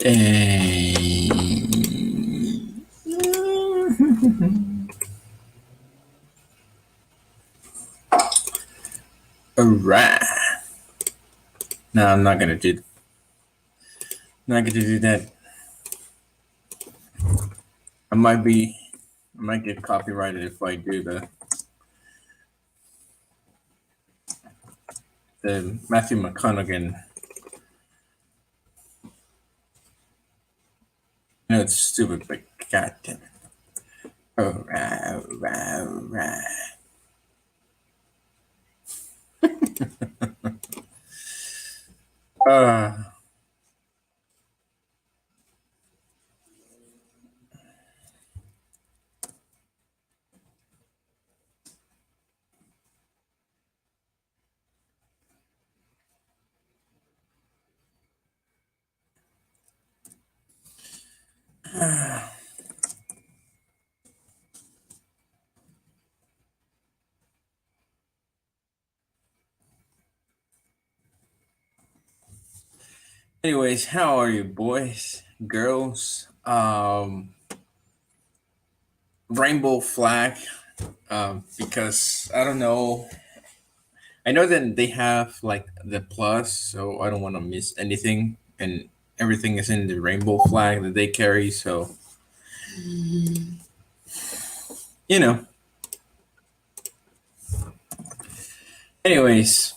Eh, all right. No, I'm not gonna do. Not gonna do that. I might be. I might get copyrighted if I do the Matthew McConaughey. I know it's stupid, but god damn it. All right, all right, all right. Uh, anyways, how are you, boys, girls? Rainbow flag. Because I don't know. I know that they have like the plus, so I don't want to miss anything, and everything is in the rainbow flag that they carry. So you know. Anyways,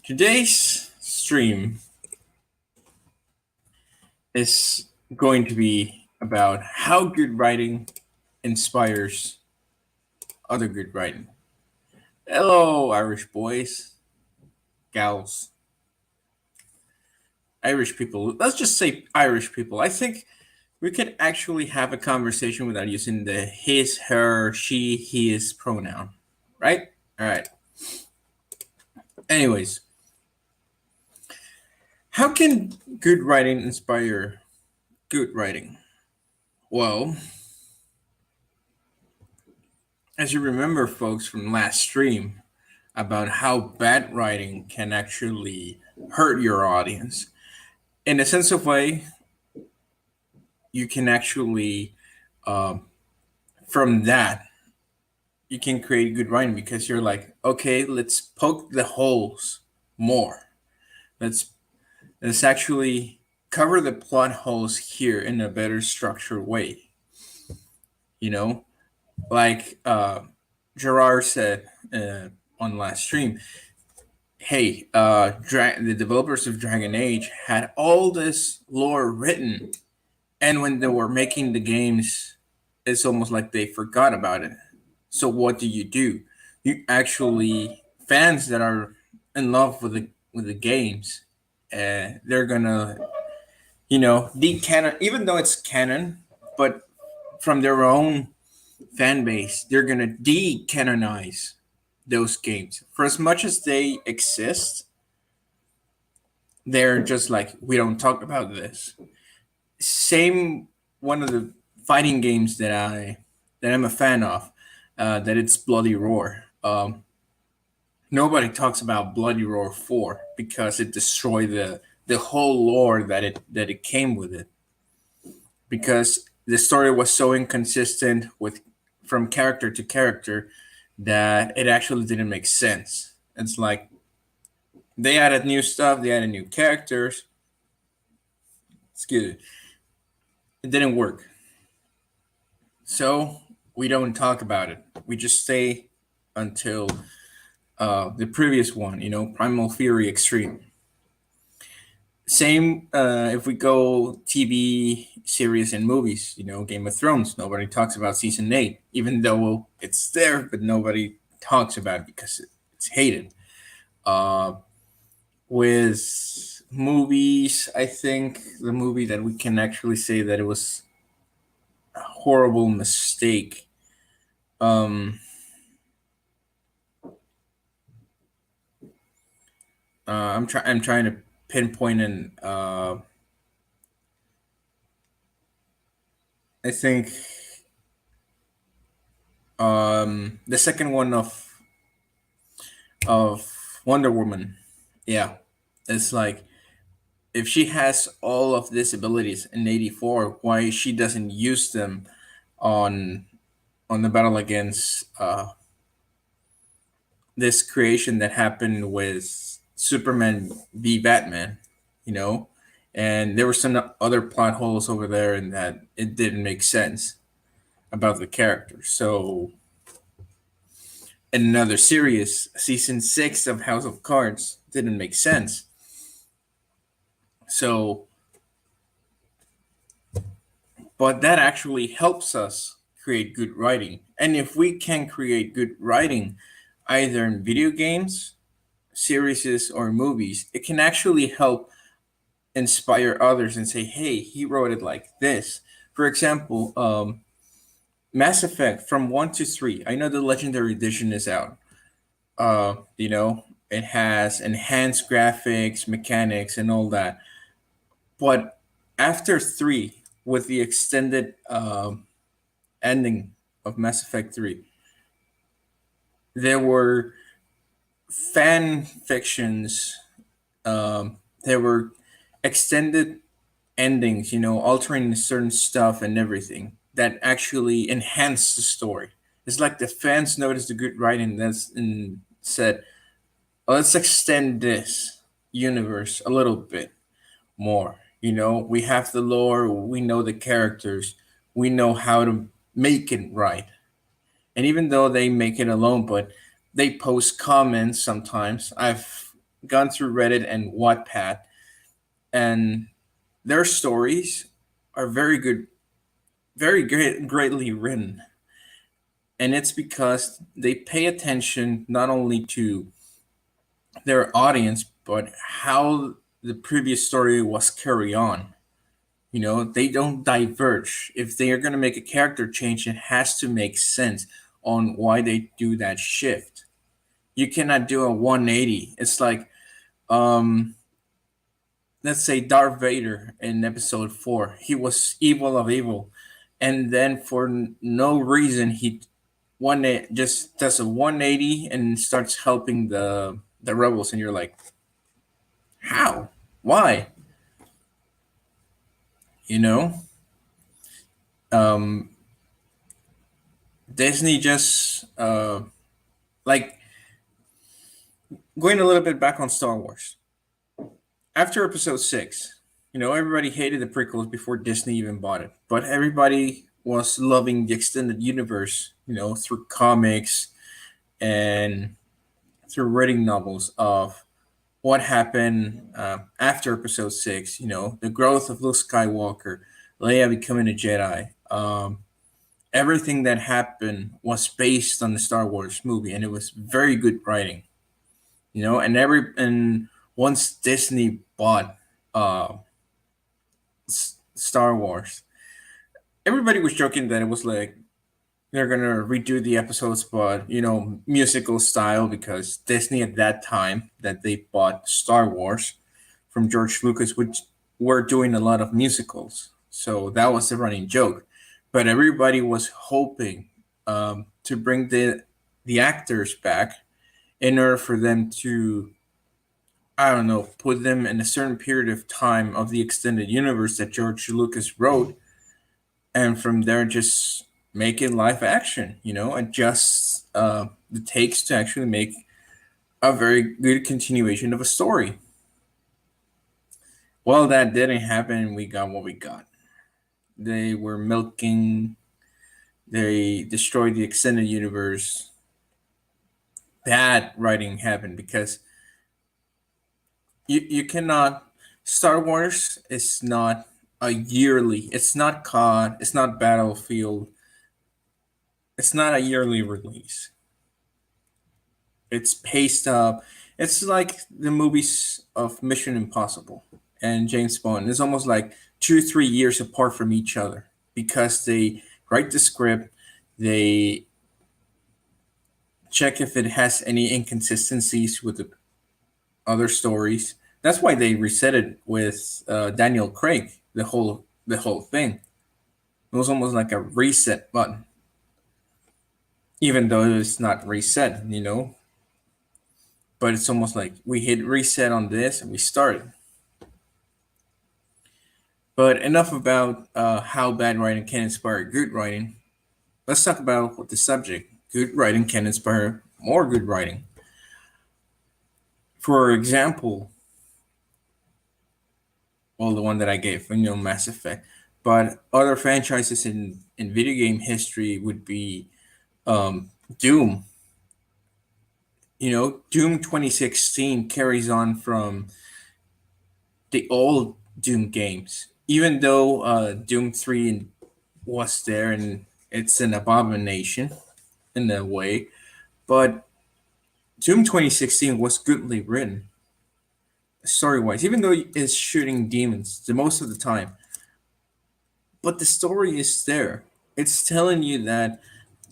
today's stream is going to be about how good writing inspires other good writing. Hello, Irish boys, gals, Irish people. Let's just say Irish people. I think we can actually have a conversation without using the his, her, she, his pronoun, right? All right. Anyways, how can good writing inspire good writing? Well, as you remember, folks, from last stream about how bad writing can actually hurt your audience. In a sense of way, you can actually, um, from that, you can create good writing because you're like, okay, let's poke the holes more. Let's let's actually cover the plot holes here in a better structured way. You know, like Gerard said on last stream, hey, the developers of Dragon Age had all this lore written, and when they were making the games, it's almost like they forgot about it. So what do? You actually fans that are in love with the games, they're gonna decanon, even though it's canon, but from their own fan base, they're gonna decanonize those games. For as much as they exist, they're just like, we don't talk about this. Same one of the fighting games that I'm a fan of, that it's Bloody Roar. Nobody talks about Bloody Roar 4 because it destroyed the whole lore that it came with it. Because the story was so inconsistent with from character to character that it actually didn't make sense. It's like they added new stuff, they added new characters. Excuse me. It didn't work. So we don't talk about it. We just stay until the previous one, Primal Fury Extreme. Same if we go TV series and movies, Game of Thrones. Nobody talks about season 8, even though it's there, but nobody talks about it because it's hated. Uh, with movies, I think the movie that we can actually say that it was a horrible mistake. I'm trying to pinpoint and I think the second one of Wonder Woman. Yeah, it's like if she has all of these abilities in 84, why she doesn't use them on on the battle against this creation that happened with Superman v Batman, you know? And there were some other plot holes over there, and that it didn't make sense about the character. So, in another series, season 6 of House of Cards didn't make sense. So, but that actually helps us create good writing. And if we can create good writing, either in video games, series, or movies, it can actually help inspire others and say, hey, he wrote it like this. For example, Mass Effect from 1 to 3. I know the Legendary Edition is out. You know, it has enhanced graphics, mechanics, and all that. But after 3, with the extended ending of Mass Effect 3, there were fan fictions, there were extended endings, altering certain stuff and everything that actually enhanced the story. It's like the fans noticed the good writing that's and said, "Oh, let's extend this universe a little bit more. We have the lore, we know the characters, we know how to make it right." And even though they make it alone, but they post comments sometimes. I've gone through Reddit and Wattpad, and their stories are very good, very greatly written. And it's because they pay attention not only to their audience, but how the previous story was carried on. They don't diverge. If they are going to make a character change, it has to make sense on why they do that shift. You cannot do a 180. It's like, um, let's say Darth Vader in episode 4. He was evil of evil. And then for no reason, just does a 180 and starts helping the rebels. And you're like, how? Why? You know? Um, Disney just, like, going a little bit back on Star Wars. After episode 6, everybody hated the prequels before Disney even bought it. But everybody was loving the extended universe, through comics and through reading novels of what happened after episode 6, the growth of Luke Skywalker, Leia becoming a Jedi. Everything that happened was based on the Star Wars movie, and it was very good writing. And once Disney bought uh, Star Wars, everybody was joking that it was like they're gonna redo the episodes, but musical style, because Disney at that time that they bought Star Wars from George Lucas, which were doing a lot of musicals, so that was the running joke. But everybody was hoping to bring the actors back in order for them to, I don't know, put them in a certain period of time of the extended universe that George Lucas wrote, and from there just make it live action, adjust the takes to actually make a very good continuation of a story. Well, that didn't happen. We got what we got. They were milking, they destroyed the extended universe. Bad writing happened because you cannot. Star Wars is not a yearly, it's not COD, it's not Battlefield, it's not a yearly release. It's paced up. It's like the movies of Mission Impossible and James Bond. It's almost like 2 3 years apart from each other because they write the script, they check if it has any inconsistencies with the other stories. That's why they reset it with Daniel Craig. The whole thing. It was almost like a reset button, even though it's not reset. but it's almost like we hit reset on this and we started. But enough about how bad writing can inspire good writing. Let's talk about what the subject. Good writing can inspire more good writing. For example, well, the one that I gave, Mass Effect. But other franchises in video game history would be Doom. Doom 2016 carries on from the old Doom games. Even though Doom 3 was there and it's an abomination in a way, but Doom 2016 was goodly written story wise, even though it's shooting demons the most of the time. But the story is there. It's telling you that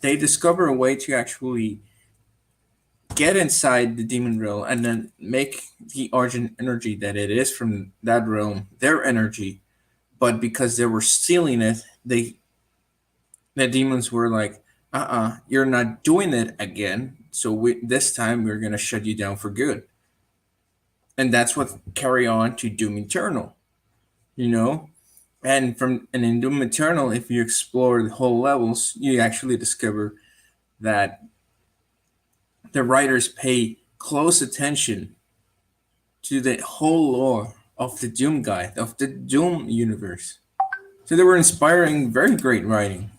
they discover a way to actually get inside the demon realm and then make the origin energy that it is from that realm their energy. But because they were stealing it, the demons were like, you're not doing it again. So this time we're gonna shut you down for good. And that's what carry on to Doom Eternal, you know. And in Doom Eternal, if you explore the whole levels, you actually discover that the writers pay close attention to the whole lore of the Doom guide, of the Doom universe. So they were inspiring, very great writing.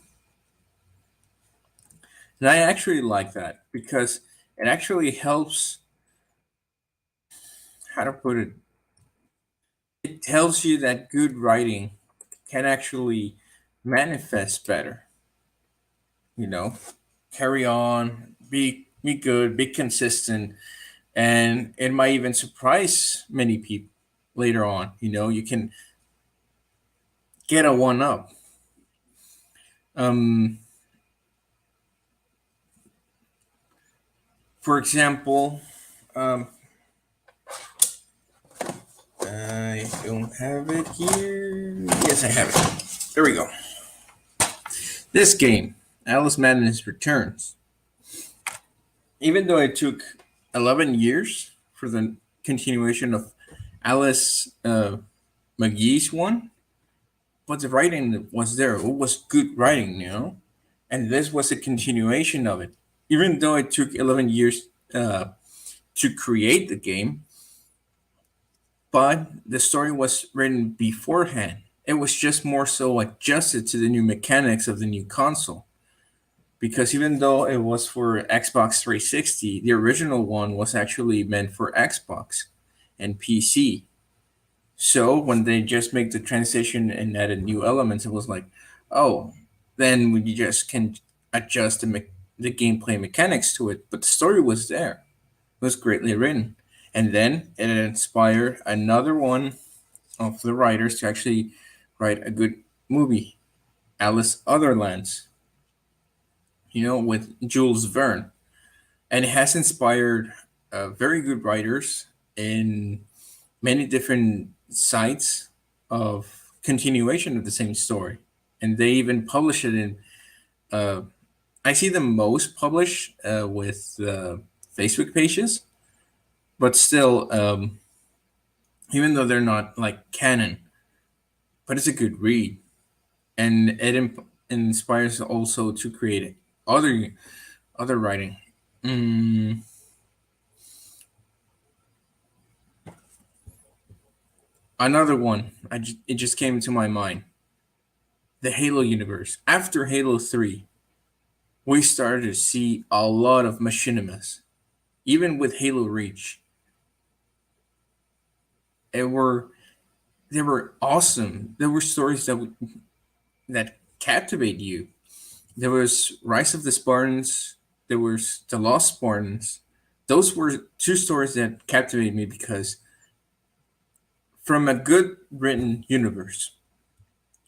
And I actually like that because it actually helps, how to put it, it tells you that good writing can actually manifest better. You know, carry on, be good, be consistent, and it might even surprise many people later on. You can get a one up. Um, for example, um, I don't have it here. Yes, I have it. There we go. This game, Alice Madness Returns. Even though it took 11 years for the continuation of Alice McGee's one, but the writing was there. It was good writing. And this was a continuation of it. Even though it took 11 years to create the game, but the story was written beforehand. It was just more so adjusted to the new mechanics of the new console. Because even though it was for Xbox 360, the original one was actually meant for Xbox and PC. So when they just make the transition and added new elements, it was like, oh, then we just can adjust the gameplay mechanics to it. But the story was there. It was greatly written. And then it inspired another one of the writers to actually write a good movie, Alice Otherlands, with Jules Verne. And it has inspired very good writers in many different sites of continuation of the same story. And they even publish it in, uh, I see them most published with Facebook pages, but still, even though they're not like canon, but it's a good read. And it inspires also to create other writing. Mm, Another one, it just came into my mind. The Halo universe. After Halo 3, we started to see a lot of machinimas. Even with Halo Reach, it were they were awesome. There were stories that captivate you. There was Rise of the Spartans. There was The Lost Spartans. Those were two stories that captivated me because from a good written universe,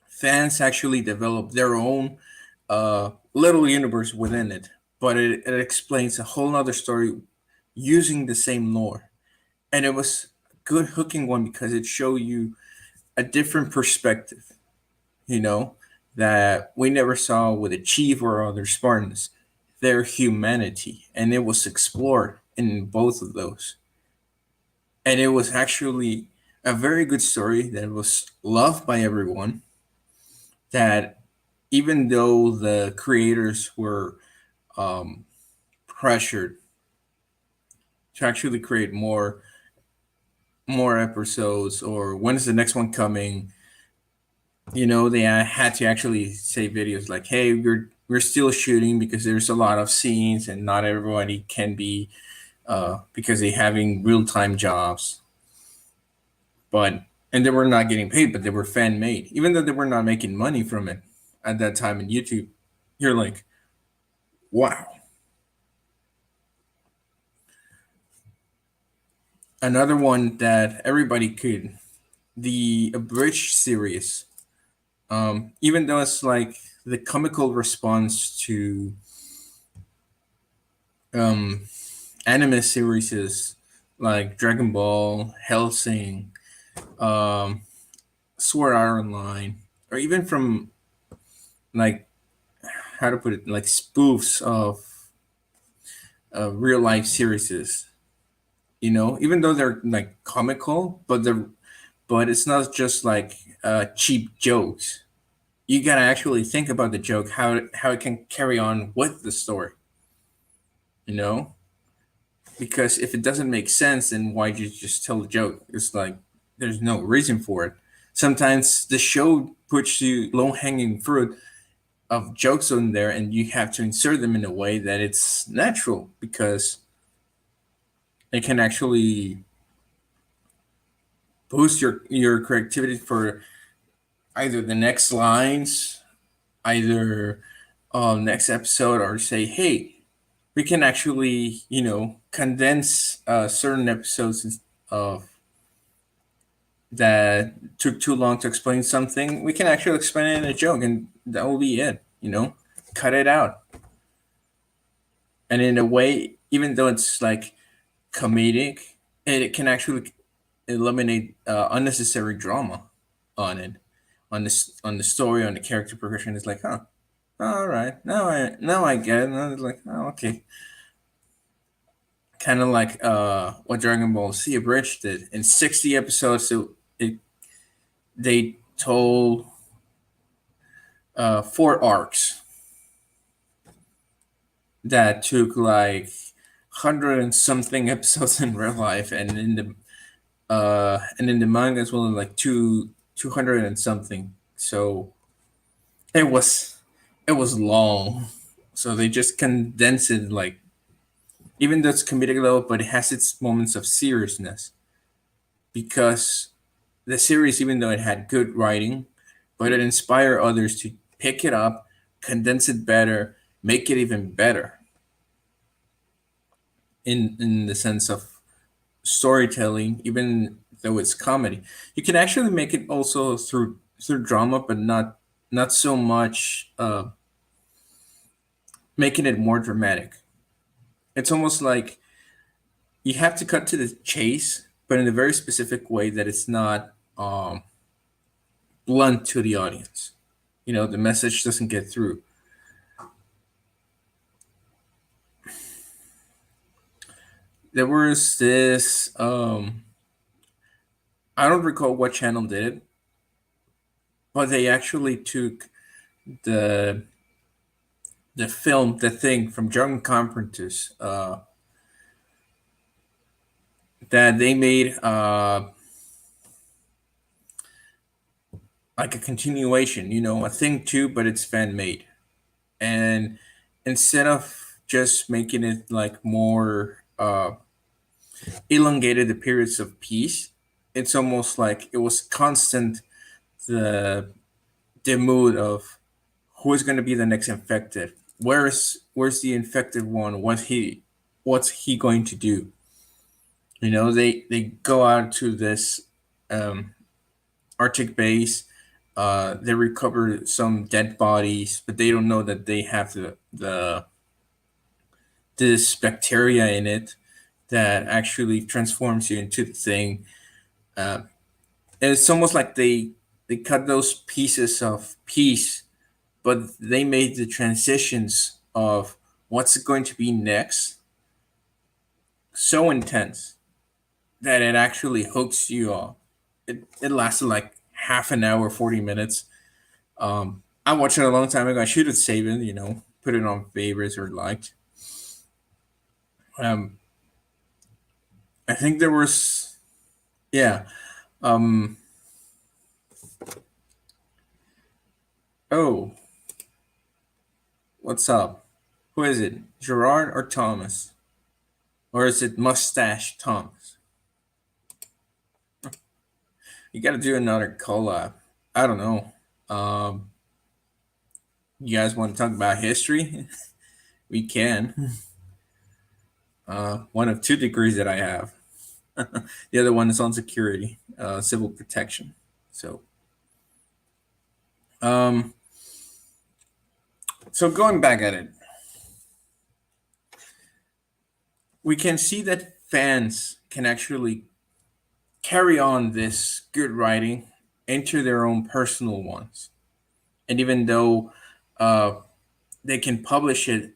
fans actually develop their own little universe within it, but it explains a whole other story using the same lore. And it was a good hooking one because it showed you a different perspective, you know, that we never saw with the Chief or other Spartans, their humanity, and it was explored. in both of those. And it was actually a very good story that was loved by everyone. That even though the creators were um, pressured to actually create more episodes, or when is the next one coming, they had to actually say videos like, hey, we're still shooting because there's a lot of scenes and not everybody can be because they having real-time jobs. But and they were not getting paid, but they were fan made, even though they were not making money from it at that time in YouTube. You're like, wow. Another one that everybody could, the Abridged series. Even though it's like the comical response to um, anime series like Dragon Ball, Hellsing, um, Sword Art Online, or even from like, how to put it, like spoofs of real life series. Even though they're like comical, but it's not just like cheap jokes. You gotta actually think about the joke, how it can carry on with the story. You know, because if it doesn't make sense, then why'd you just tell the joke? It's like there's no reason for it. Sometimes the show puts you low hanging fruit of jokes on there, and you have to insert them in a way that it's natural because it can actually boost your creativity for either the next lines, either next episode, or say, hey, we can actually condense certain episodes of that took too long to explain something. We can actually explain it in a joke, and that will be it. Cut it out. And in a way, even though it's like comedic, it can actually eliminate unnecessary drama on it, on the story, on the character progression. It's like, huh, all right, now I get it. And I was like, oh, okay. Kind of like what Dragon Ball Z Abridged did in 60 episodes. So they told 4 arcs that took like 100 and something episodes in real life, and in the manga as well, like 200 and something. So it was it was long. So they just condensed it, like, even though it's comedic level, but it has its moments of seriousness because the series, even though it had good writing, but it inspired others to pick it up, condense it better, make it even better in the sense of storytelling, even though it's comedy. You can actually make it also through drama, but not so much making it more dramatic. It's almost like you have to cut to the chase, but in a very specific way that it's not blunt to the audience. The message doesn't get through. There was this I don't recall what channel did it, but they actually took the the film The Thing from John Carpenter's that they made like a continuation, a thing too, but it's fan made. And instead of just making it like more elongated the periods of peace, it's almost like it was constant, the the mood of who is going to be the next infected. Where's the infected one? What's he going to do? They go out to this um, Arctic base. They recover some dead bodies, but they don't know that they have the this bacteria in it that actually transforms you into the thing. Uh, and it's almost like they cut those pieces of piece, but they made the transitions of what's going to be next so intense that it actually hooks you up. It lasted like half an hour, 40 minutes. I watched it a long time ago. I should have saved it, put it on favorites or liked. Um, I think there was, yeah. Um, oh, what's up? Who is it? Gerard or Thomas? Or is it Mustache Thomas? You got to do another collab. I don't know. Um, you guys want to talk about history? We can. One of two degrees that I have. The other one is on security, civil protection. So, um, so going back at it, we can see that fans can actually carry on this good writing into their own personal ones. And even though uh, they can publish it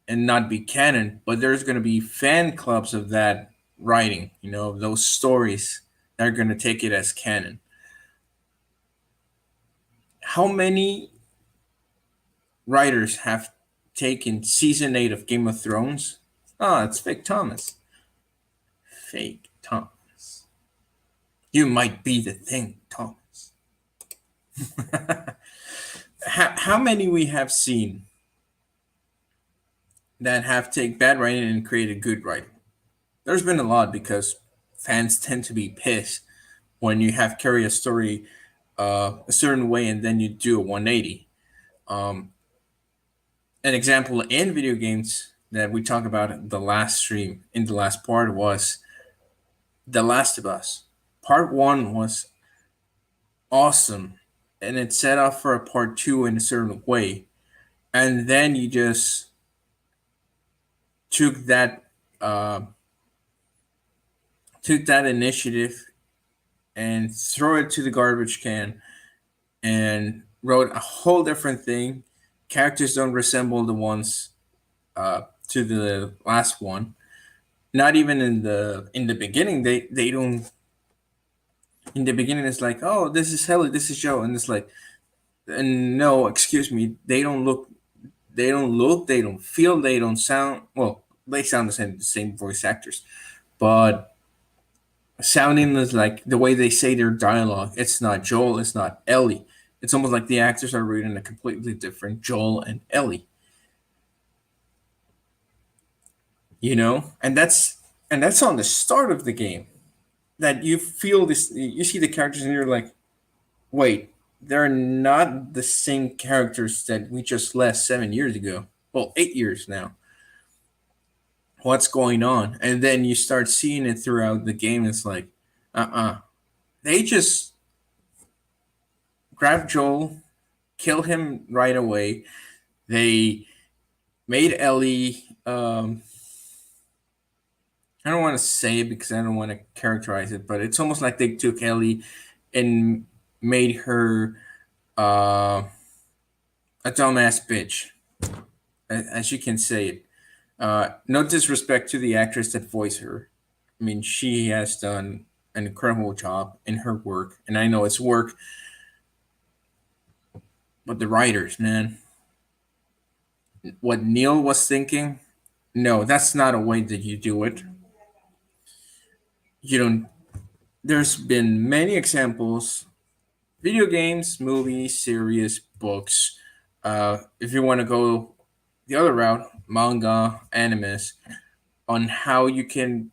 and not be canon, but there's going to be fan clubs of that writing, those stories that are going to take it as canon. How many writers have taken season 8 of Game of Thrones? Ah, it's fake Thomas. Fake Thomas. You might be the thing, Thomas. How many we have seen that have taken bad writing and created good writing? There's been a lot because fans tend to be pissed when you have carry a story a certain way and then you do a 180. Um, an example in video games that we talked about in the last stream, in the last part, was The Last of Us. Part one was awesome, and it set up for a part two in a certain way, and then you just took that uh, initiative and throw it to the garbage can and wrote a whole different thing. Characters don't resemble the ones to the last one. Not even in the beginning. They don't. In the beginning, it's like, oh, this is Helly, this is Joe, and it's like, and no, excuse me, they don't look, they don't look, they don't feel, they don't sound. Well, they sound the same voice actors, but sounding is like the way they say their dialogue. It's not Joel, it's not Ellie. It's almost like the actors are reading a completely different Joel and Ellie. And that's on the start of the game. That you feel this, you see the characters, and you're like, wait, they're not the same characters that we just left 7 years ago. Well, 8 years now. What's going on? And then you start seeing it throughout the game. It's like, they just grabbed Joel, kill him right away. They made Ellie. I don't want to say it because I don't want to characterize it, but it's almost like they took Ellie and made her uh, a dumbass bitch, as you can say it. No disrespect to the actress that voiced her. I mean, she has done an incredible job in her work, and I know it's work, but the writers, man, what Neil was thinking, no, that's not a way that you do it. You don't. There's been many examples, video games, movies, series, books. If you want to go the other route, manga, animes, on how you can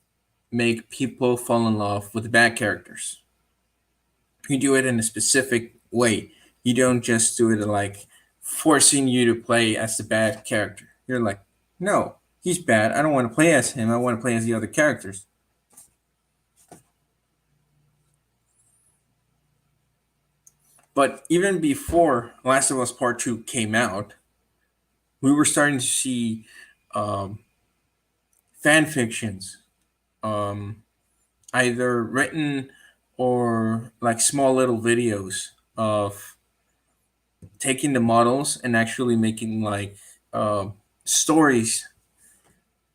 make people fall in love with bad characters. You do it in a specific way. You don't just do it like forcing you to play as the bad character. You're like, no, he's bad. I don't want to play as him. I want to play as the other characters. But even before Last of Us Part 2 came out, we were starting to see um, fan fictions, um, either written or like small little videos of taking the models and actually making like stories,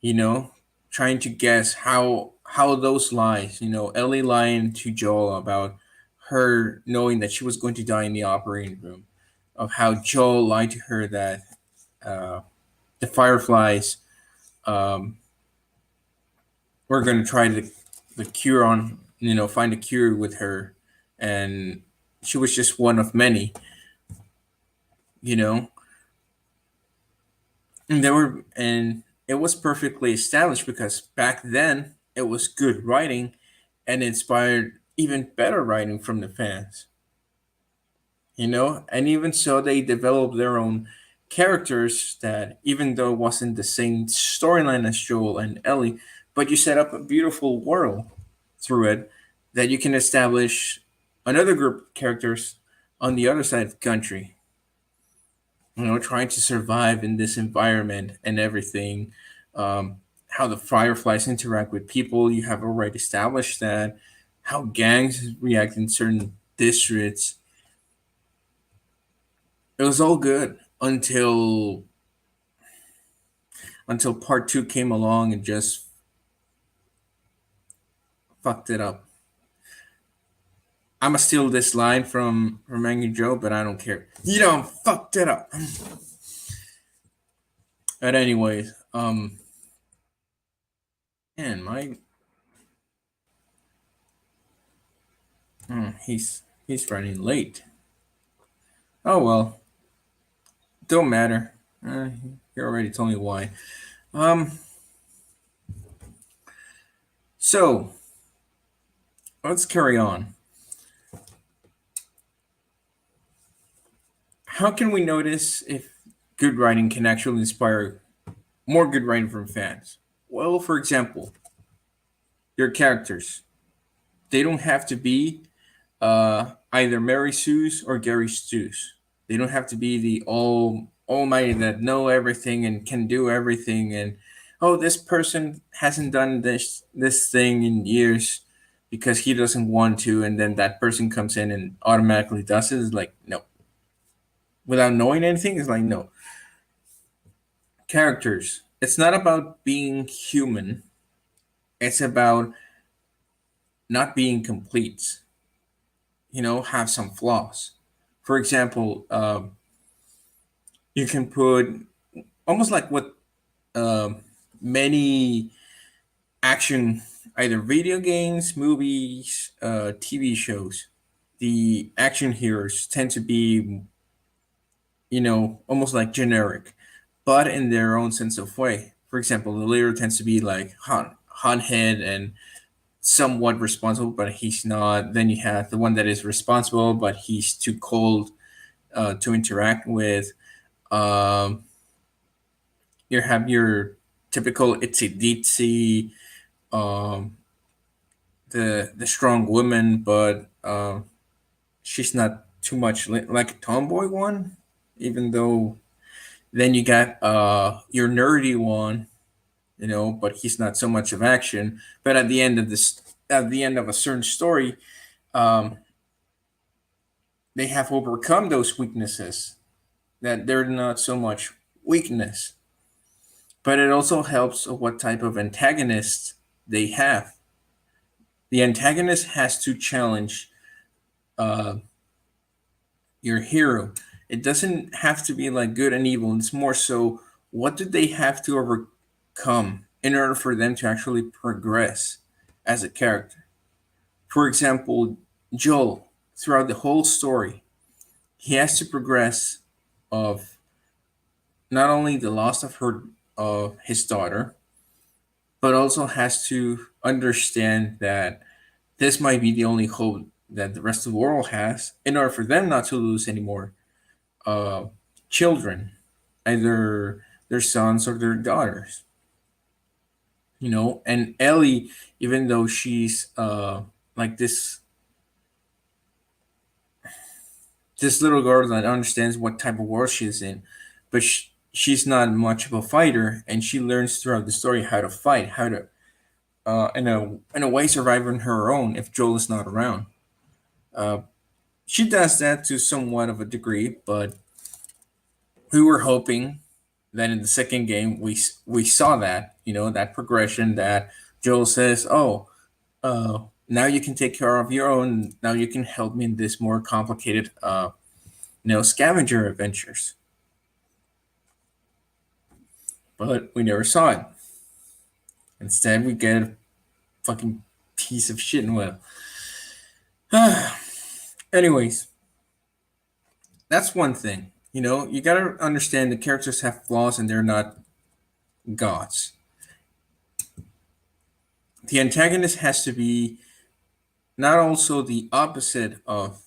you know, trying to guess how those lies, Ellie lying to Joel about her knowing that she was going to die in the operating room, of how Joel lied to her that uh, the Fireflies um, were going to try the cure on, find a cure with her, and she was just one of many, you know, and it was perfectly established because back then it was good writing and inspired even better writing from the fans, and even so they developed their own characters that, even though it wasn't the same storyline as Joel and Ellie, but you set up a beautiful world through it that you can establish another group of characters on the other side of the country, trying to survive in this environment and everything. How the Fireflies interact with people, you have already established that. How gangs react in certain districts. It was all good until part two came along and just fucked it up. I'ma steal this line from Angry Joe, but I don't care. You don't fucked it up. But anyways, man, he's running late. Oh well, don't matter. You already told me why. Um, so let's carry on. How can we notice if good writing can actually inspire more good writing from fans? Well, for example, your characters. They don't have to be either Mary Sue's or Gary Stu's. They don't have to be the almighty that know everything and can do everything. And oh, this person hasn't done this thing in years because he doesn't want to, and then that person comes in and automatically does it. It's like no, without knowing anything. It's like no. Characters. It's not about being human. It's about not being complete. Have some flaws. For example, you can put almost like what um many action, either video games, movies, TV shows. The action heroes tend to be, almost like generic, but in their own sense of way. For example, the leader tends to be like hothead and somewhat responsible, but he's not. Then you have the one that is responsible, but he's too cold to interact with. Um, you have your typical itsy ditsy, um, the strong woman, but she's not too much like a tomboy one. Even though then you got your nerdy one, but he's not so much of action. But at the end of a certain story, um, they have overcome those weaknesses. That they're not so much weakness, but it also helps of what type of antagonist they have. The antagonist has to challenge uh, your hero. It doesn't have to be like good and evil. It's more so what do they have to overcome in order for them to actually progress as a character. For example, Joel, throughout the whole story, he has to progress of not only the loss of his daughter, but also has to understand that this might be the only hope that the rest of the world has in order for them not to lose any more uh, children, either their sons or their daughters. And Ellie, even though she's like this little girl that understands what type of world she's in, but she's not much of a fighter, and she learns throughout the story how to fight, how to in a way survive on her own if Joel is not around. Uh, she does that to somewhat of a degree, but we were hoping then in the second game, we saw that, that progression that Joel says, "Oh, now you can take care of your own. Now you can help me in this more complicated, scavenger adventures." But we never saw it. Instead, we get a fucking piece of shit in well. Anyways, that's one thing. You gotta understand the characters have flaws and they're not gods. The antagonist has to be not also the opposite of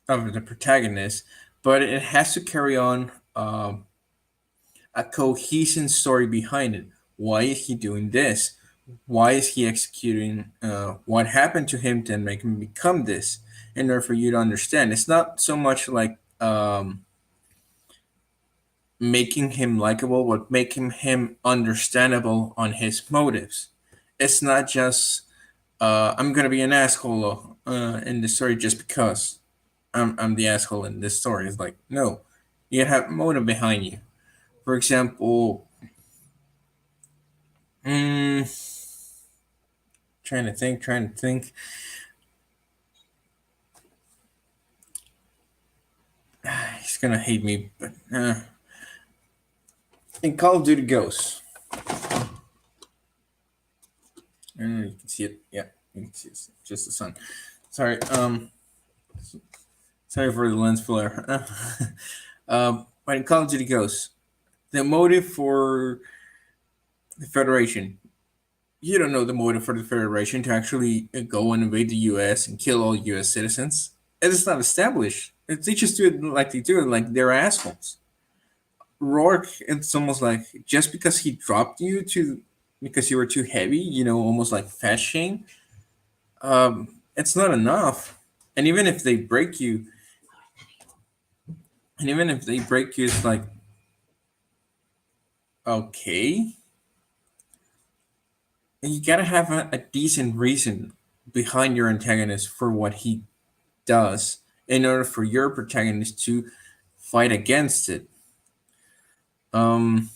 the protagonist, but it has to carry on a cohesive story behind it. Why is he doing this? Why is he executing? What happened to him to make him become this? In order for you to understand, it's not so much like making him likable, but making him understandable on his motives. It's not just I'm gonna be an asshole in the story just because I'm the asshole in this story. It's like no, you have motive behind you. For example, trying to think. He's gonna hate me, but in Call of Duty Ghosts, you can see it. Yeah, you can see it. Just the sun. Sorry. Sorry for the lens flare. But in Call of Duty Ghosts, the motive for the Federation. You don't know the motive for the Federation to actually go and invade the U.S. and kill all U.S. citizens. It is not established. They just do it like they do it, like they're assholes. Rourke, it's almost like just because he dropped you to because you were too heavy, almost like fat shame. It's not enough. And even if they break you, it's like okay, and you gotta have a decent reason behind your antagonist for what he does in order for your protagonist to fight against it. Um,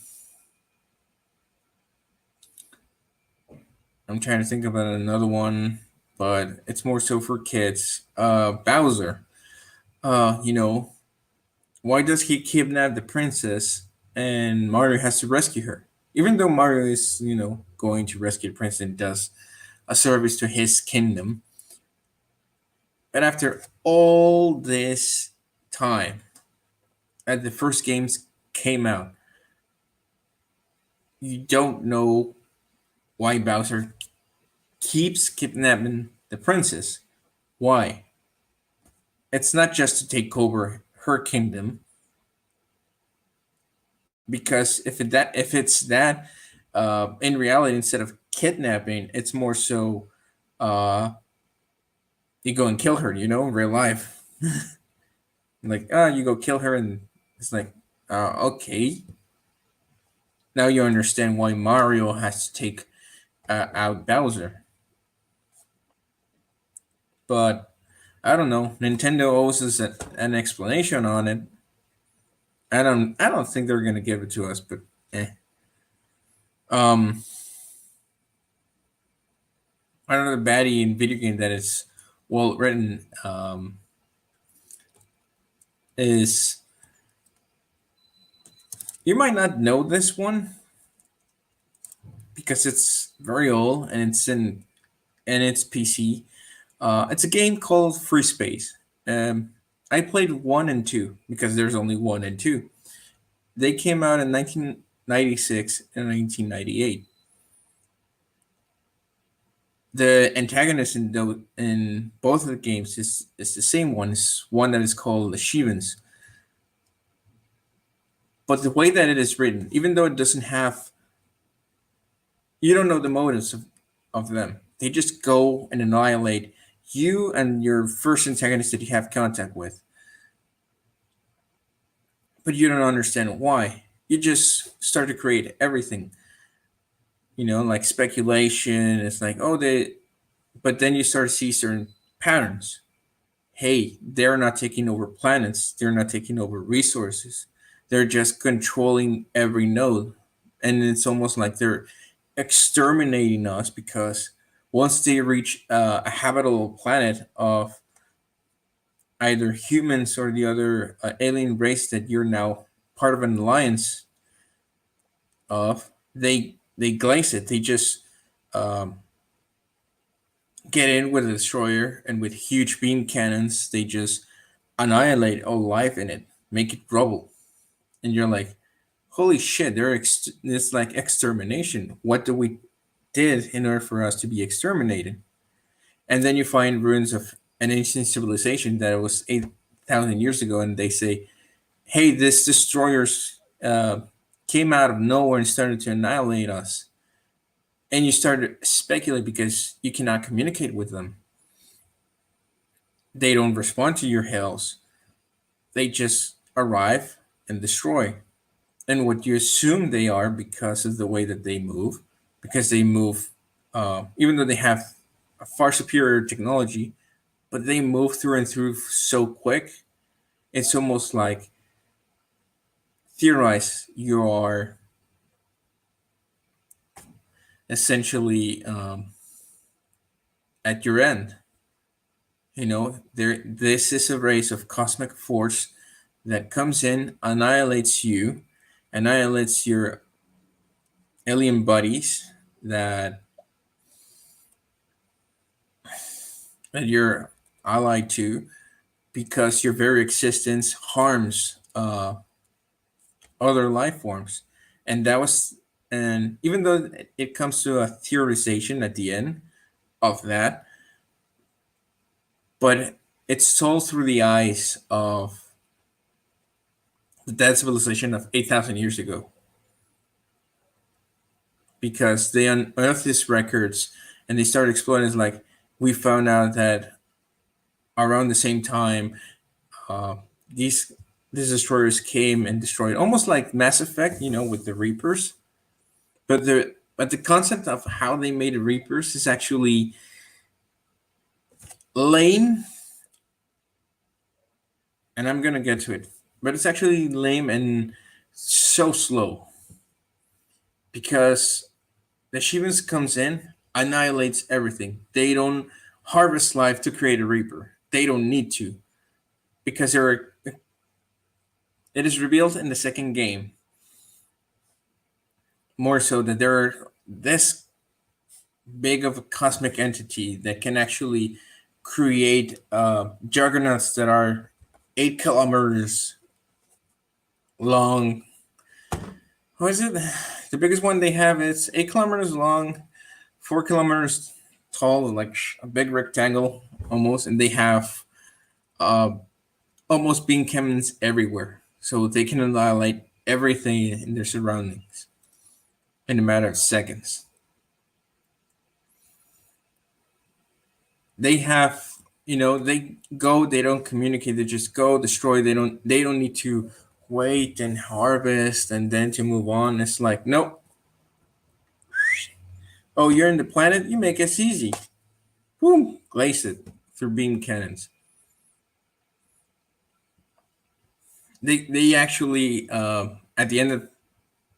I'm trying to think about another one, but it's more so for kids. Bowser. You know, why does he kidnap the princess and Mario has to rescue her? Even though Mario is, going to rescue the princess and does a service to his kingdom, but after all this time, as the first games came out, you don't know why Bowser keeps kidnapping the princess. Why? It's not just to take over her kingdom, because if it's that, in reality, instead of kidnapping, it's more so you go and kill her. In real life, like you go kill her, and it's like okay. Now you understand why Mario has to take out Bowser. But I don't know. Nintendo owes us an explanation on it. I don't think they're gonna give it to us, but eh. Um, Another baddie in video game that is well written is you might not know this one because it's very old and it's PC. It's a game called Free Space. I played one and two because there's only one and two. They came out in 1996 and 1998. The antagonist in both of the games is the same one. It's one that is called the Shivans. But the way that it is written, even though it doesn't have, you don't know the motives of them. They just go and annihilate you and your first antagonist that you have contact with. But you don't understand why. You just start to create everything. Like speculation. It's like, oh, but then you start to see certain patterns. Hey, they're not taking over planets. They're not taking over resources. they're just controlling every node, and it's almost like they're exterminating us because once they reach a habitable planet of either humans or the other alien race that you're now part of an alliance of, they glaze it. They just um, get in with a destroyer, and with huge beam cannons, they just annihilate all life in it, make it rubble. And you're like, holy shit, it's like extermination. What do we did in order for us to be exterminated? And then you find ruins of an ancient civilization that was 8,000 years ago, and they say, hey, this destroyers came out of nowhere and started to annihilate us. And you start to speculate because you cannot communicate with them. They don't respond to your hails. They just arrive and destroy. And what you assume they are because of the way that they move, because they move, even though they have a far superior technology, but they move through and through so quick. It's almost like theorize you are essentially at your end. You know, there. This is a race of cosmic force that comes in, annihilates you, annihilates your alien buddies that you're allied to, because your very existence harms other life forms. And that was, and even though it comes to a theorization at the end of that, but it's told through the eyes of the dead civilization of 8,000 years ago, because they unearthed these records and they started exploring. It's like, we found out that around the same time, uh, these destroyers came and destroyed, almost like Mass Effect, with the Reapers. But the concept of how they made the Reapers is actually lame, and I'm gonna get to it. But it's actually lame and so slow, because the Shivans comes in, annihilates everything. They don't harvest life to create a Reaper. They don't need to, because it is revealed in the second game, more so, that they're this big of a cosmic entity that can actually create juggernauts that are 8 kilometers long. What is it? The biggest one they have is 8 kilometers long, 4 kilometers tall, like a big rectangle almost, and they have uh, almost beam cannons everywhere, so they can annihilate everything in their surroundings in a matter of seconds. They have, they go, they don't communicate, they just go destroy. They don't need to wait and harvest and then to move on. It's like, nope. Oh, you're in the planet, you make us easy. Boom, glaze it through beam cannons. They actually at the end of,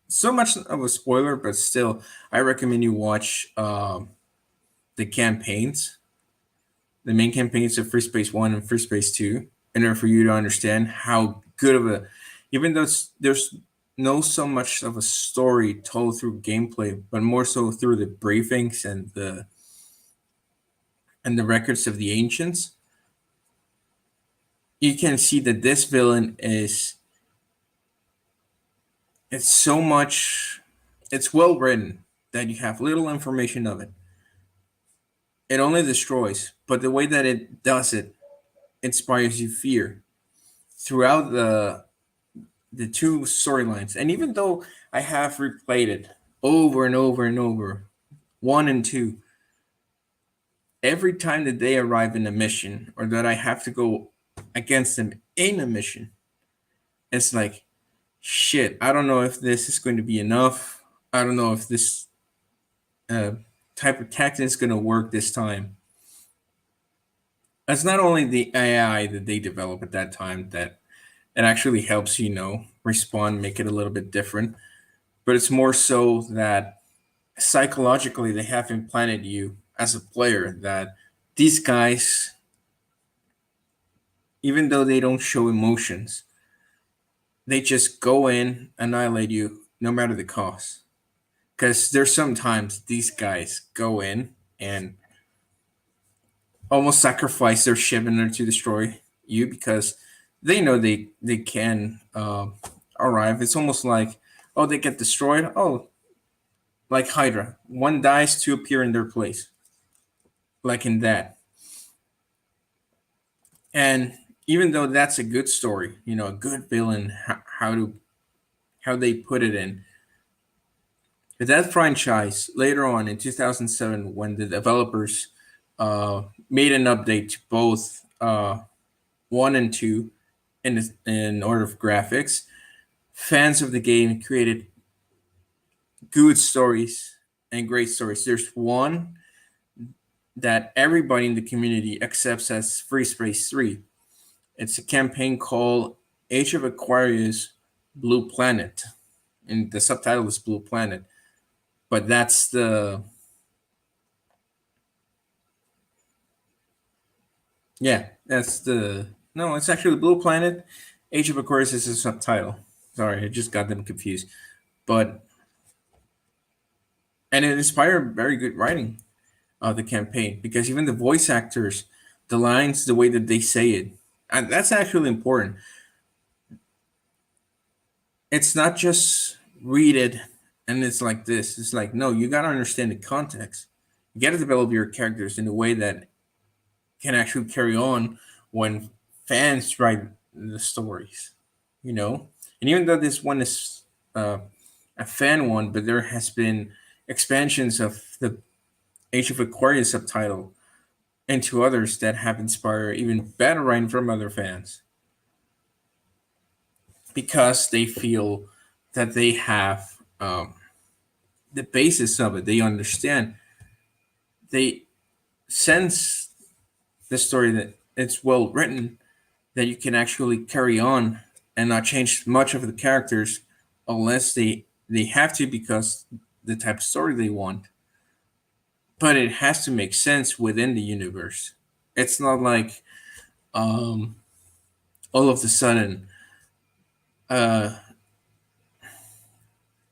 so much of a spoiler, but still, I recommend you watch the campaigns, the main campaigns of Free Space 1 and Free Space 2, in order for you to understand how good of a, even though there's no so much of a story told through gameplay, but more so through the briefings and the records of the ancients, you can see that this villain is, it's so much, it's well written that you have little information of it. It only destroys, but the way that it does it inspires you fear throughout the two storylines. And even though I have replayed it over and over and over, 1 and 2, every time that they arrive in a mission or that I have to go against them in a mission, it's like, shit, I don't know if this is going to be enough. I don't know if this uh, type of tactic is going to work this time. It's not only the AI that they develop at that time that It actually helps respond, make it a little bit different. But it's more so that psychologically they have implanted you as a player that these guys, even though they don't show emotions, they just go in, annihilate you no matter the cost. Because there's sometimes these guys go in and almost sacrifice their ship in order to destroy you because they know they can arrive. It's almost like, oh, they get destroyed. Oh, like Hydra, one dies to appear in their place, like in that. And even though that's a good story, a good villain, how they put it in. But that franchise later on in 2007, when the developers made an update to both one and two in order of graphics, fans of the game created good stories and great stories. There's one that everybody in the community accepts as Free Space 3. It's a campaign called Age of Aquarius Blue Planet. And the subtitle is Blue Planet. But that's the. Yeah, that's the. No, it's actually Blue Planet. Age of Aquarius is a subtitle. Sorry, I just got them confused. But. And it inspired very good writing of the campaign because even the voice actors, the lines, the way that they say it, and that's actually important. It's not just read it and it's like this. It's like, no, you got to understand the context. You got to develop your characters in a way that can actually carry on when fans write the stories, you know? And even though this one is a fan one, but there has been expansions of the Age of Aquarius subtitle into others that have inspired even better writing from other fans because they feel that they have the basis of it. They understand. They sense the story that it's well written, that you can actually carry on and not change much of the characters unless they have to because the type of story they want. But it has to make sense within the universe. It's not like um, all of a sudden uh,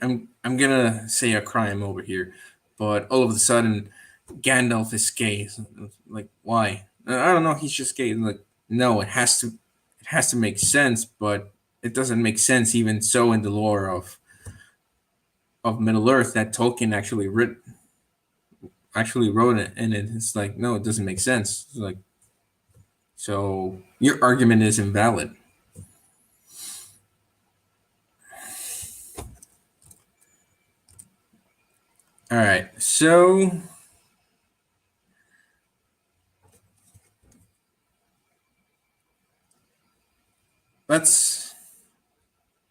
I'm gonna say a crime over here, but all of a sudden Gandalf is gay. Like why? I don't know. He's just gay. Like no, it has to make sense, but it doesn't make sense even so in the lore of Middle Earth that Tolkien actually wrote it, and it's like no, it doesn't make sense. It's like so your argument is invalid. All right, so let's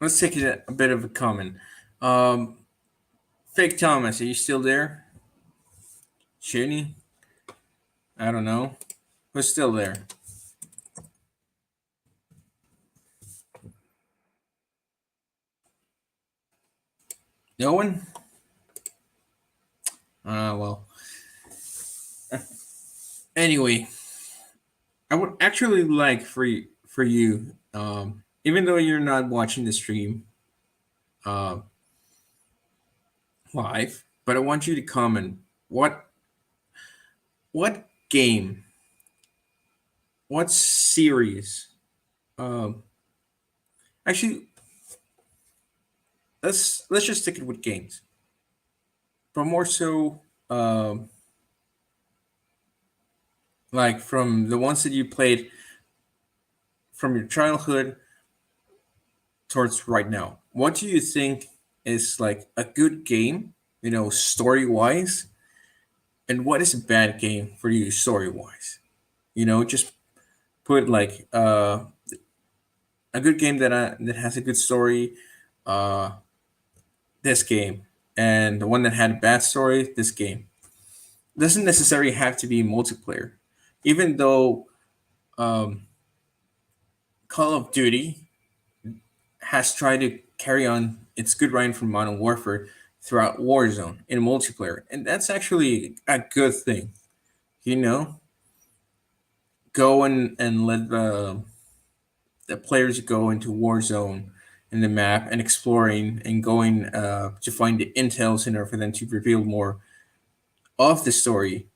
let's take it a bit of a comment. Um, Fake Thomas, are you still there? Shooty? I don't know. Who's still there? No one? Well. Anyway, I would actually like for you, even though you're not watching the stream uh, live, but I want you to comment what game, what series. Um, Actually, let's just stick it with games, but more so, like from the ones that you played from your childhood towards right now. What do you think is like a good game, story wise, and what is a bad game for you story wise? Just put like a good game that has a good story, uh, this game, and the one that had a bad story, this game. Doesn't necessarily have to be multiplayer, even though um, Call of Duty. has tried to carry on its good writing from Modern Warfare throughout Warzone in multiplayer, and that's actually a good thing. You know, go and let the players go into Warzone in the map and exploring and going to find the intels in order for them to reveal more of the story.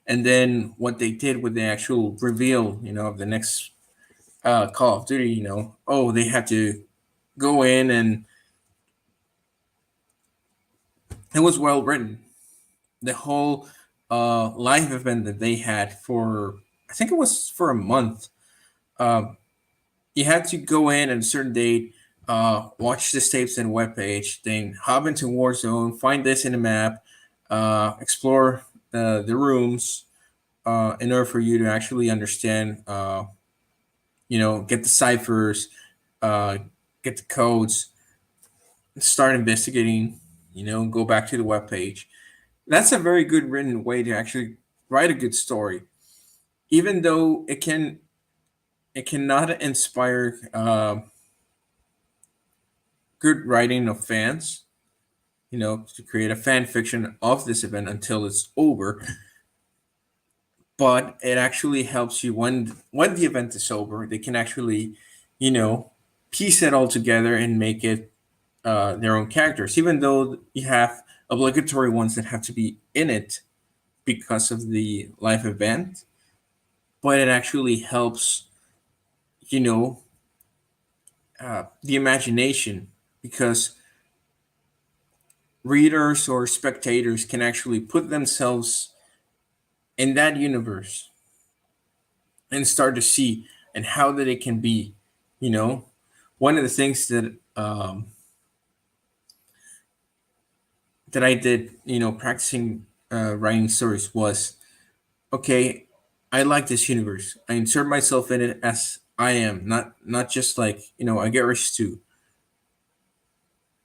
And then what they did with the actual reveal, of the next Call of Duty, oh, they have to go in, and it was well written. The whole live event that they had for, I think it was for a month. Uh, you had to go in at a certain date, watch the tapes and webpage, then hop into Warzone, find this in the map, explore the rooms in order for you to actually understand, get the ciphers, uh, get the codes, start investigating, go back to the webpage. That's a very good written way to actually write a good story, even though it cannot inspire good writing of fans, to create a fan fiction of this event until it's over. But it actually helps you when the event is over. They can actually, you know, piece it all together and make it their own characters, even though you have obligatory ones that have to be in it because of the live event. But it actually helps, you know, the imagination, because readers or spectators can actually put themselves in that universe and start to see and how that it can be. You know, one of the things that I did, practicing writing stories was, okay, I like this universe. I insert myself in it as I am, not just like, I get rich too.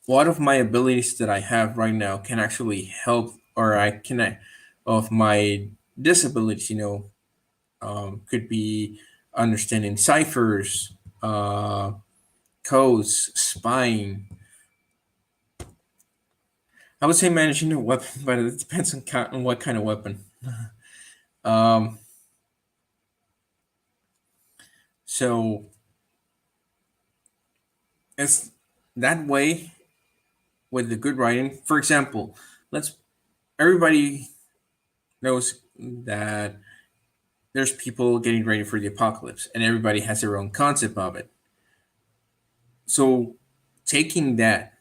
What of my abilities that I have right now can actually help, or I can, of my disabilities, could be understanding ciphers, codes, spying. I would say managing a weapon, but it depends on what kind of weapon. Um, so it's that way with the good writing. For example, let's everybody knows that there's people getting ready for the apocalypse, and everybody has their own concept of it. So taking that,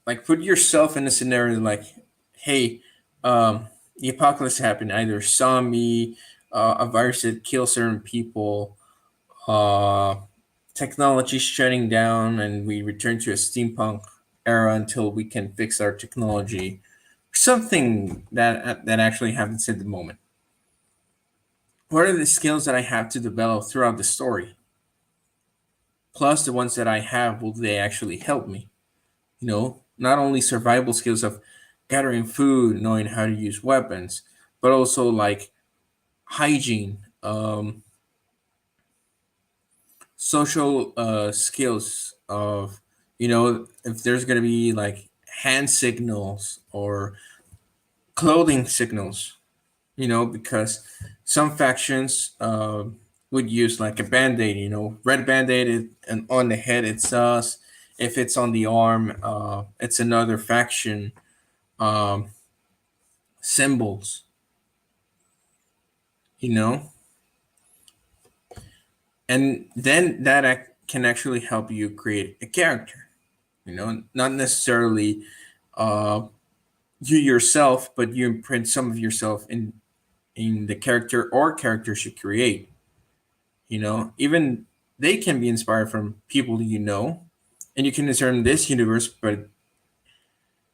like put yourself in a scenario like, hey, the apocalypse happened, either zombie, a virus that kills certain people, uh, technology shutting down, and we return to a steampunk era until we can fix our technology. Something that actually happens at the moment. What are the skills that I have to develop throughout the story? Plus the ones that I have, will they actually help me? Not only survival skills of gathering food, knowing how to use weapons, but also like hygiene, social skills of, if there's going to be like hand signals or clothing signals, because some factions would use like a band-aid, red band-aid, and on the head it's us. If it's on the arm, it's another faction. um, Symbols, you know, and then that can actually help you create a character. Not necessarily uh, you yourself, but you imprint some of yourself in the character or characters you create. Even they can be inspired from people and you can insert in this universe. But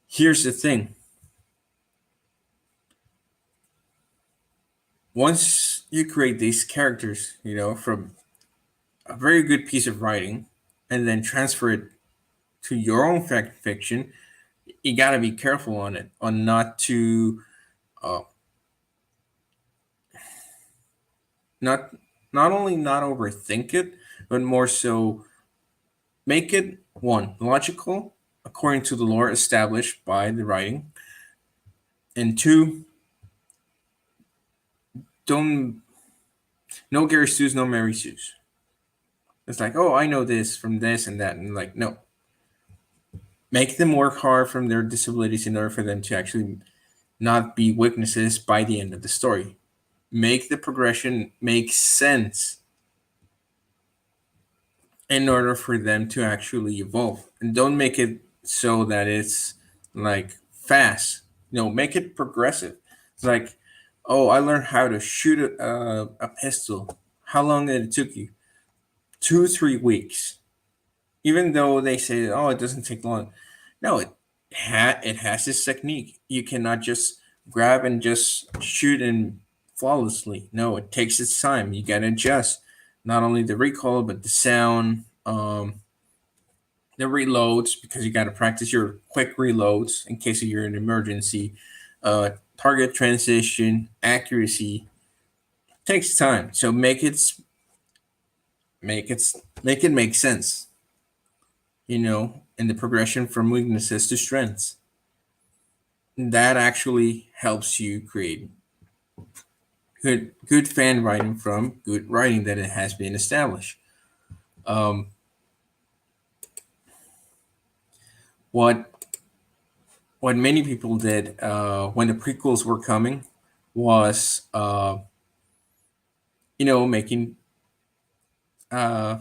here's the thing: once you create these characters, from a very good piece of writing, and then transfer it to your own fiction, you got to be careful on it, on not to uh, not not only not overthink it, but more so Make it one logical according to the lore established by the writing, and two, don't no Gary Sues, no Mary Sues. It's like, oh, I know this from this and that, and like, no, make them work hard from their disabilities in order for them to actually not be weaknesses by the end of the story. Make the progression make sense in order for them to actually evolve, and don't make it so that it's like fast. No, make it progressive. It's like, oh, I learned how to shoot a pistol. How long did it took you? 2 3 weeks. Even though they say, oh, it doesn't take long. No, it has this technique. You cannot just grab and just shoot and flawlessly. No, it takes its time. You gotta adjust not only the recoil but the sound, the reloads, because you gotta practice your quick reloads in case of you're an emergency. Target transition, accuracy takes time. So make it make it make sense. In the progression from weaknesses to strengths. That actually helps you create good fan writing from good writing that it has been established. Um, what what many people did when the prequels were coming was making uh,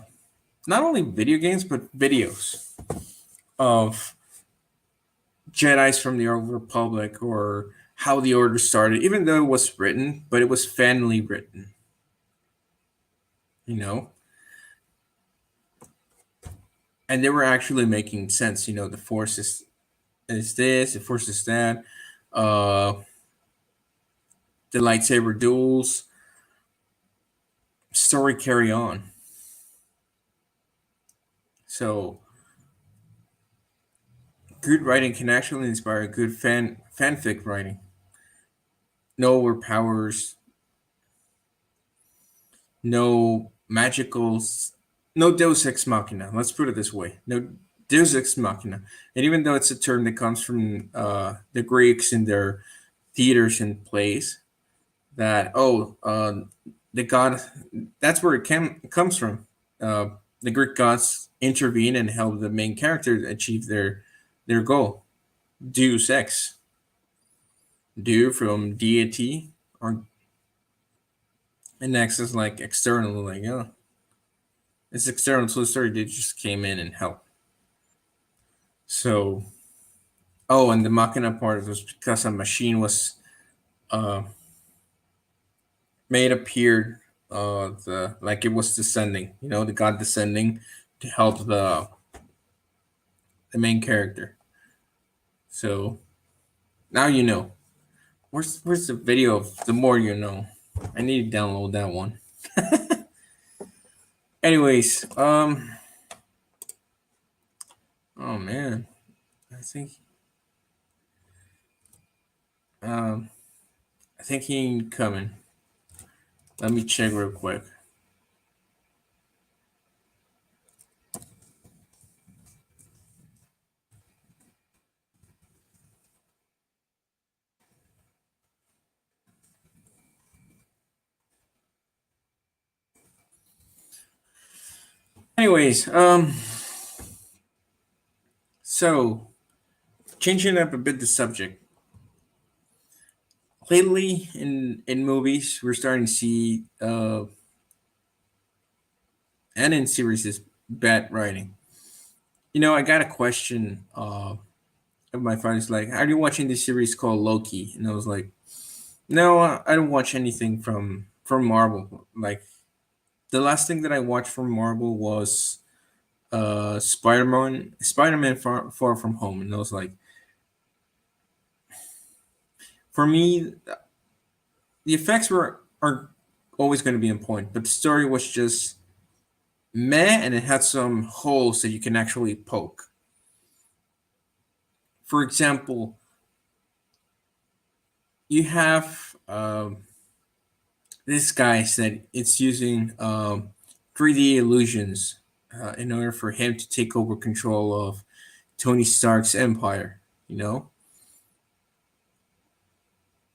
not only video games but videos of Jedi's from the Old Republic or how the Order started, even though it was written, but it was fanly written. You know, and they were actually making sense. The Force is this, the Force is that. Uh, the lightsaber duels, story carry on. So good writing can actually inspire good fanfic writing. No overpowers, no magicals, no Deus Ex Machina. Let's put it this way: no Deus Ex Machina. And even though it's a term that comes from the Greeks in their theaters and plays, that the god, that's where it comes from. The Greek gods intervene and help the main character achieve their goal. Deus Ex, Deu from deity, or and Ex is like external, like it's external to the story. They just came in and helped. So, and the Machina part was because a machine was uh, made appear, the like it was descending. The god descending to help the main character. So now you know. Where's the video of the more you know? I need to download that one. Anyways, oh man, I think um I think he ain't coming. Let me check real quick. Anyways, so changing up a bit the subject. Lately in movies, we're starting to see and in series is bad writing. I got a question of my friends like, "Are you watching this series called Loki?" And I was like, "No, I don't watch anything from Marvel. Like the last thing that I watched from Marvel was Spider-Man Far From Home." And I was like, for me, the effects are always going to be in point, but the story was just meh, and it had some holes that you can actually poke. For example, you have this guy said it's using 3D illusions in order for him to take over control of Tony Stark's empire. You know,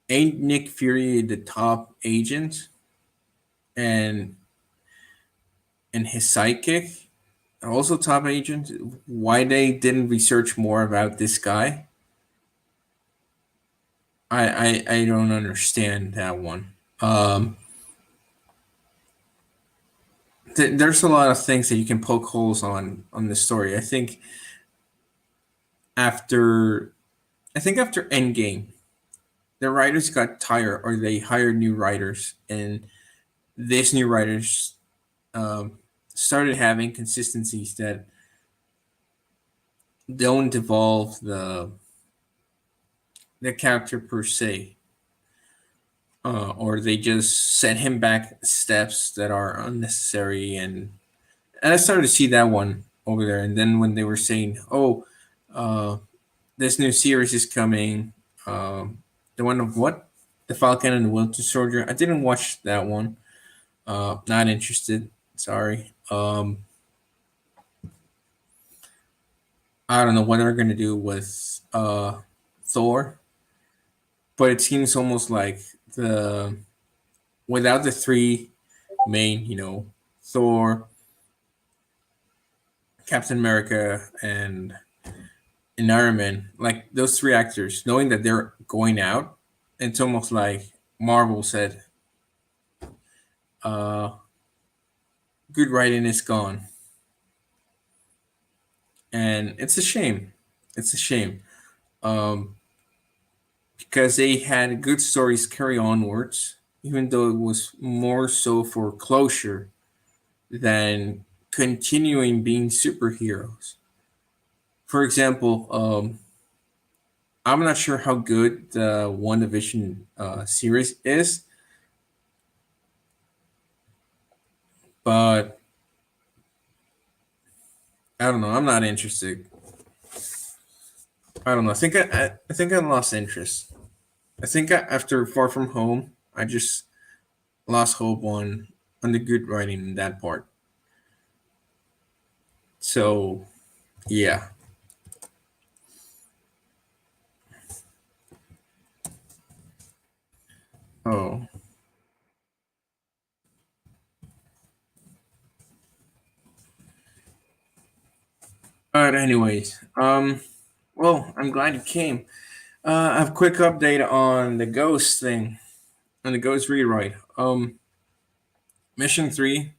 ain't Nick Fury the top agent, and his sidekick are also top agents? Why they didn't research more about this guy? I don't understand that one. There's a lot of things that you can poke holes on this story. After after Endgame, the writers got tired, or they hired new writers, and these new writers um, started having consistencies that don't evolve the character per se, or they just set him back steps that are unnecessary, and I started to see that one over there. And then when they were saying, "Oh, uh, this new series is coming," the one of what, the Falcon and the Winter Soldier. I didn't watch that one. Not interested. Sorry. I don't know what they're gonna do with Thor, but it seems almost like the without the three main, Thor, Captain America, and Iron Man, like those three actors, knowing that they're going out, it's almost like Marvel said, uh, "Good writing is gone," and it's a shame. It's a shame, um, because they had good stories carry onwards, even though it was more so for closure than continuing being superheroes. For example, I'm not sure how good the One Division series is, but I don't know. I'm not interested. I don't know. I think I lost interest. I think after Far From Home, I just lost hope on the good writing in that part. So yeah. Oh, but anyways, well, I'm glad you came. I have a quick update on the Ghost thing, on the Ghost rewrite. Mission 3.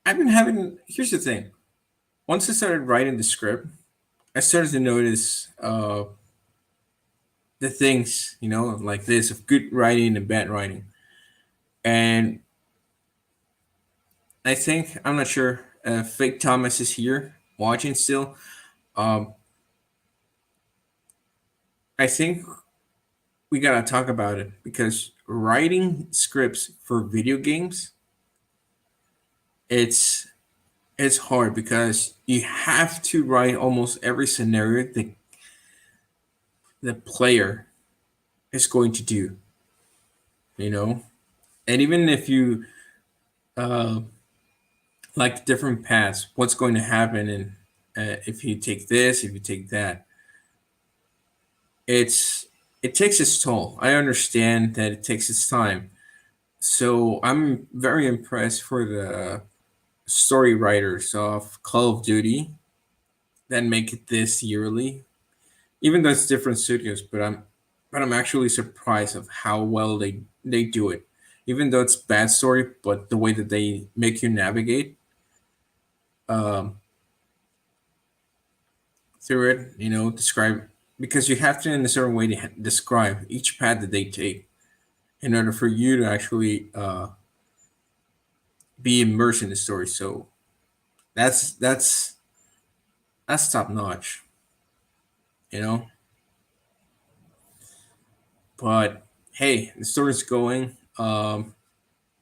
I've been having. Here's the thing. Once I started writing the script, I started to notice the things, like this, of good writing and bad writing. And I think, I'm not sure if Fake Thomas is here watching still. Um, I think we gotta talk about it, because writing scripts for video games, it's it's hard, because you have to write almost every scenario that the player is going to do, you know? And even if you uh, like different paths, what's going to happen, and if you take this, if you take that, it's it takes its toll. I understand that it takes its time. So I'm very impressed for the story writers of Call of Duty that make it this yearly, even though it's different studios. But I'm actually surprised of how well they do it. Even though it's bad story, but the way that they make you navigate um, through it, describe, because you have to in a certain way to describe each path that they take in order for you to actually be immersed in the story. So that's that's that's top notch, you know. But hey, the story's going. I'm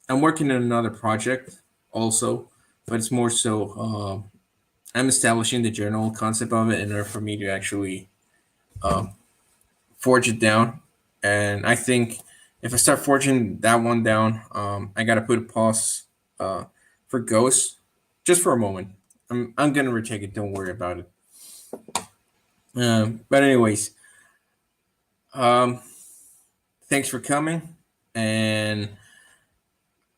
working on another project also, but it's more so I'm establishing the general concept of it in order for me to actually um, forge it down. And I think if I start forging that one down, I gotta put a pause for Ghost, just for a moment. I'm gonna retake it. Don't worry about it. But anyways, um, thanks for coming, and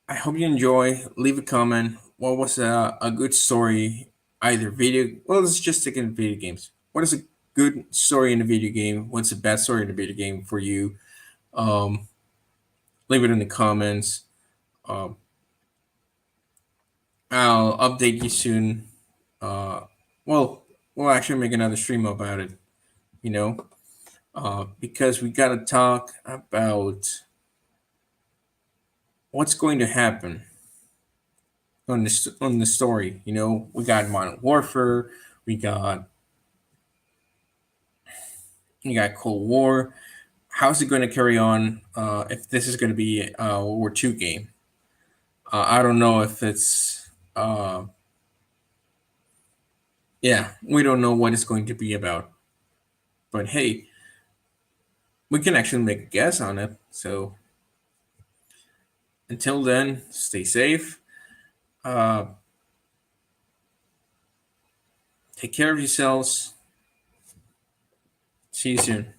I hope you enjoy. Leave a comment. What was a good story? Either video. Well, let's just stick in video games. What is a good story in a video game? What's a bad story in a video game for you? Um, Leave it in the comments. Um, I'll update you soon. Uh, well, we'll actually make another stream about it. You know, because we gotta talk about what's going to happen on the story. You know, we got Modern Warfare, we got Cold War. How's it going to carry on? If this is going to be a World War II game, I don't know if it's. Yeah, we don't know what it's going to be about. But hey, we can actually make a guess on it. So until then, stay safe. Uh, Take care of yourselves. See you soon.